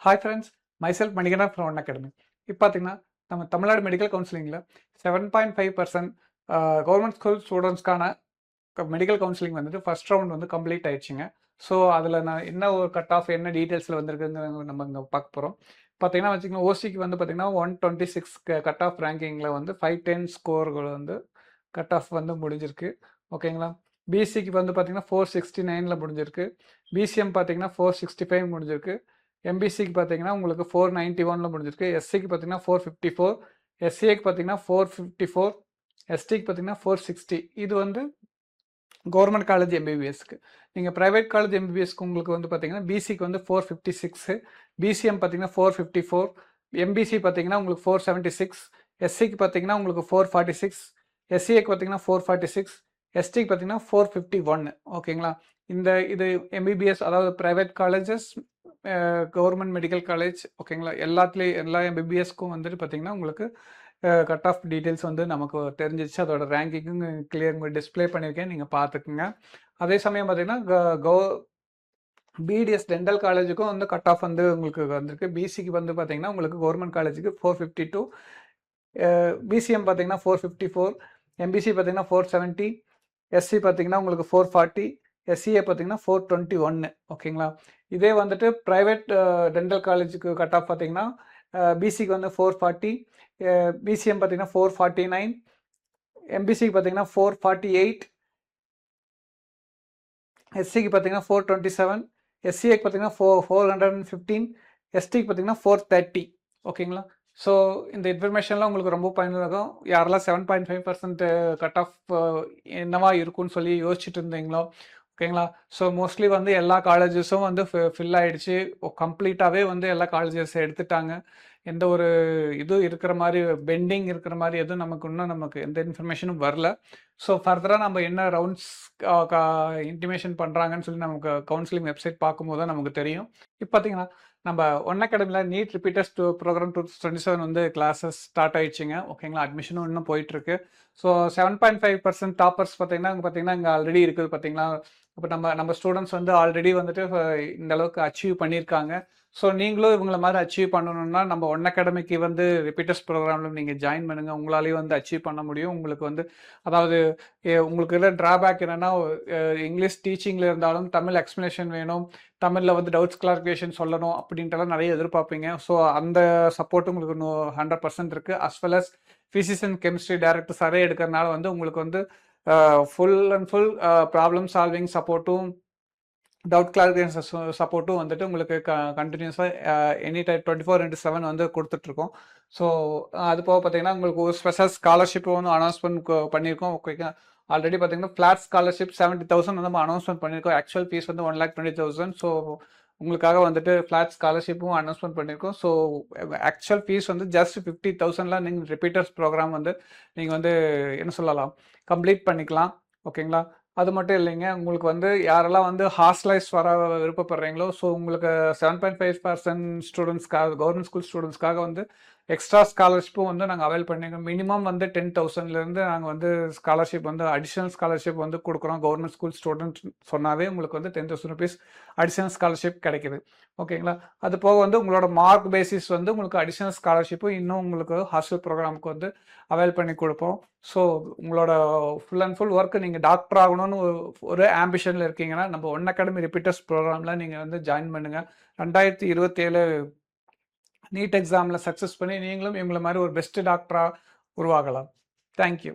Hi friends, myself Manikandan from one academy. இப்போ பார்த்தீங்கன்னா நம்ம தமிழ்நாடு மெடிக்கல் கவுன்சிலிங்கில் 7.5% கவர்மெண்ட் ஸ்கூல் ஸ்டூடெண்ட்ஸ்க்கான மெடிக்கல் கவுன்சிலிங் வந்துட்டு ஃபர்ஸ்ட் ரவுண்ட் வந்து கம்ப்ளீட் ஆயிடுச்சுங்க. ஸோ அதில் நான் என்ன ஒரு கட் ஆஃப் என்ன டீட்டெயில்ஸில் வந்திருக்குங்க நம்ம இங்கே பார்க்க போகிறோம். பார்த்தீங்கன்னா வச்சுக்கோங்க, ஓசிக்கு வந்து பார்த்தீங்கன்னா 126 கட் ஆஃப் ரேங்கிங்கில் வந்து 510 ஸ்கோர்கள் வந்து கட் ஆஃப் வந்து முடிஞ்சிருக்கு. ஓகேங்களா. பிசிக்கு வந்து பார்த்தீங்கன்னா 469 முடிஞ்சிருக்கு. பிசிஎம் பார்த்தீங்கன்னா 465 முடிஞ்சிருக்கு. எம்பிசிக்கு பார்த்தீங்கன்னா உங்களுக்கு 491 முடிஞ்சிருக்கு. எஸ்சிக்கு பார்த்தீங்கன்னா 454, எஸ்சிஏக்கு பார்த்தீங்கன்னா 454, எஸ்டிக்கு பார்த்தீங்கன்னா 460. இது வந்து கவர்மெண்ட் காலேஜ் எம்பிபிஎஸ்க்கு. நீங்கள் ப்ரைவேட் காலேஜ் எம்பிபிஎஸ்க்கு உங்களுக்கு வந்து பார்த்தீங்கன்னா பிசிக்கு வந்து 456, பிசிஎம் பார்த்தீங்கன்னா 454, எம்பிசி பார்த்தீங்கன்னா உங்களுக்கு 476, எஸ்சிக்கு பார்த்தீங்கன்னா உங்களுக்கு 446, எஸ்சிஏக்கு பார்த்தீங்கன்னா 446, எஸ்டிக்கு பார்த்தீங்கன்னா 451. ஓகேங்களா. இது எம்பிபிஎஸ், அதாவது private colleges, government medical college, ஓகேங்களா, எல்லா எம்பிபிஎஸ்க்கும் வந்துட்டு பார்த்தீங்கன்னா உங்களுக்கு கட் ஆஃப் டீட்டெயில்ஸ் வந்து நமக்கு தெரிஞ்சிச்சு. அதோட ரேங்கிங்கும் கிளியர் டிஸ்பிளே பண்ணியிருக்கேன், நீங்கள் பார்த்துக்குங்க. அதே சமயம் பார்த்தீங்கன்னா பிடிஎஸ் டென்டல் காலேஜுக்கும் வந்து கட் ஆஃப் வந்து உங்களுக்கு வந்திருக்கு. பிசிக்கு வந்து பார்த்தீங்கன்னா உங்களுக்கு கவர்மெண்ட் காலேஜுக்கு 452, பிசிஎம் பார்த்தீங்கன்னா 454, எம்பிசி பார்த்தீங்கன்னா 470, எஸ்சி பார்த்தீங்கன்னா உங்களுக்கு 440, எஸ்சிஏ பார்த்தீங்கன்னா 421. ஓகேங்களா. இதே வந்துட்டு ப்ரைவேட் டென்டல் காலேஜுக்கு கட் ஆஃப் பார்த்தீங்கன்னா பிசிக்கு வந்து 440, பிசிஎம் பார்த்தீங்கன்னா 449, எம்பிசிக்கு பார்த்தீங்கன்னா 448, எஸ்சிக்கு பார்த்தீங்கன்னா 427, எஸ்சிஏக்கு பார்த்தீங்கன்னா 415, எஸ்டிக்கு பார்த்தீங்கன்னா 430. ஓகேங்களா. ஸோ இந்த இன்ஃபர்மேஷன்லாம் உங்களுக்கு ரொம்ப பயனுள்ளதாகும். யாரெல்லாம் 7.5% கட் ஆஃப் என்னவா இருக்கும்னு சொல்லி யோசிச்சுட்டு இருந்தீங்களோ, ஓகேங்களா. ஸோ மோஸ்ட்லி வந்து எல்லா காலேஜஸும் வந்து ஃபில் ஆகிடுச்சு. கம்ப்ளீட்டாகவே வந்து எல்லா காலேஜஸ் எடுத்துட்டாங்க. எந்த ஒரு இதுவும் இருக்கிற மாதிரி, பெண்டிங் இருக்கிற மாதிரி எதுவும் நமக்கு எந்த இன்ஃபர்மேஷனும் வரல. ஸோ ஃபர்தராக நம்ம என்ன ரவுண்ட்ஸ் இன்டிமேஷன் பண்ணுறாங்கன்னு சொல்லி நமக்கு கவுன்சிலிங் வெப்சைட் பார்க்கும்போது தான் நமக்கு தெரியும். இப்போ பார்த்தீங்கன்னா நம்ம ஒன் அகாடமியில் நீட் ரிப்பீட்டர்ஸ் ப்ரோக்ராம் 2027 வந்து கிளாஸஸ் ஸ்டார்ட் ஆயிடுச்சுங்க. ஓகேங்களா. அட்மிஷனும் இன்னும் போயிட்டுருக்கு. ஸோ 7.5% டாப்பர்ஸ் பார்த்தீங்கன்னா இங்கே ஆல்ரெடி இருக்குது. பார்த்தீங்களா, இப்போ நம்ம ஸ்டூடெண்ட்ஸ் வந்து ஆல்ரெடி வந்துட்டு இந்த அளவுக்கு அச்சீவ் பண்ணியிருக்காங்க. ஸோ நீங்களும் இவங்கள மாதிரி அச்சீவ் பண்ணணும்னா நம்ம ஒன் அகாடமிக்கு வந்து ரிப்பீட்டர்ஸ் ப்ரோக்ராமில் நீங்கள் ஜாயின் பண்ணுங்கள். உங்களாலேயும் வந்து அச்சீவ் பண்ண முடியும். உங்களுக்கு வந்து அதாவது உங்களுக்கு இருக்கிற ட்ராபேக் என்னென்னா, இங்கிலீஷ் டீச்சிங்கில் இருந்தாலும் தமிழ் எக்ஸ்ப்ளனேஷன் வேணும், தமிழில் வந்து டவுட்ஸ் கிளாரிஃபிகேஷன் சொல்லணும் அப்படின்ட்டுலாம் நிறைய எதிர்பார்ப்பீங்க. ஸோ அந்த சப்போர்ட் உங்களுக்கு 100% இருக்குது. As well as physics and chemistry director சரே எடுக்கிறதுனால வந்து உங்களுக்கு வந்து full and full problem solving சப்போர்ட்டும், டவுட் கிளாரிஃபிகேஷன் சப்போர்ட்டும் வந்துட்டு உங்களுக்கு கண்டினியூஸாக எனி டைம் 24/7 வந்து கொடுத்துட்ருக்கோம். ஸோ அது போக பார்த்தீங்கன்னா உங்களுக்கு ஒரு ஸ்பெஷல் ஸ்காலர்ஷிப் வந்து அனௌன்ஸ்மெண்ட் பண்ணியிருக்கோம். ஓகேங்க. ஆல்ரெடி பார்த்தீங்கன்னா ஃப்ளாட் ஸ்காலர்ஷிப் 70,000 வந்து நம்ம அனௌன்ஸ்மெண்ட் பண்ணியிருக்கோம். ஆக்சுவல் ஃபீஸ் வந்து 1,20,000. ஸோ உங்களுக்காக வந்துட்டு ஃப்ளாட் ஸ்காலர்ஷிப்பும் அனௌன்ஸ்மெண்ட் பண்ணியிருக்கோம். ஸோ ஆக்சுவல் ஃபீஸ் வந்து ஜஸ்ட் 50,000ல் நீங்கள் ரிப்பீட்டர்ஸ் ப்ரோக்ராம் வந்து நீங்கள் வந்து என்ன சொல்லலாம், கம்ப்ளீட் பண்ணிக்கலாம். ஓகேங்களா. அது மட்டும் இல்லைங்க, உங்களுக்கு வந்து யாரெல்லாம் வந்து ஹாஸ்டலைஸ் வர விருப்பப்படுறீங்களோ, ஸோ உங்களுக்கு 7.5% ஸ்டூடெண்ட்ஸ்க்காக, கவர்மெண்ட் ஸ்கூல் ஸ்டூடெண்ட்ஸ்க்காக வந்து எக்ஸ்ட்ரா ஸ்காலர்ஷிப்பும் வந்து நாங்கள் அவைல் பண்ணியிருக்கோம். மினிமம் வந்து 10,000லேருந்து நாங்கள் வந்து ஸ்காலர்ஷிப் வந்து அடிஷ்னல் ஸ்காலர்ஷிப் வந்து கொடுக்குறோம். கவர்மெண்ட் ஸ்கூல் ஸ்டூடெண்ட் சொன்னாவே உங்களுக்கு வந்து 10,000 ருபீஸ் அடிஷ்னல் ஸ்காலர்ஷிப் கிடைக்குது. ஓகேங்களா. அது போக வந்து உங்களோட மார்க் பேசிஸ் வந்து உங்களுக்கு அடிஷ்னல் ஸ்காலர்ஷிப்பும் இன்னும் உங்களுக்கு ஹாஸ்டல் ப்ரோக்ராமுக்கு வந்து அவைல் பண்ணி கொடுப்போம். ஸோ உங்களோட ஃபுல் அண்ட் ஃபுல் ஒர்க்கு நீங்கள் டாக்டர் ஆகணும்னு ஒரு ஆம்பிஷனில் இருக்கீங்கன்னா நம்ம ஒன் அகாடமி ரிப்பீட்டர்ஸ் ப்ரோக்ராமில் நீங்கள் வந்து ஜாயின் பண்ணுங்கள். 2027 நீட் எக்ஸாமில் சக்ஸஸ் பண்ணி நீங்களும் இவங்கள மாதிரி ஒரு பெஸ்ட் டாக்டராக உருவாகலாம். தேங்க்யூ.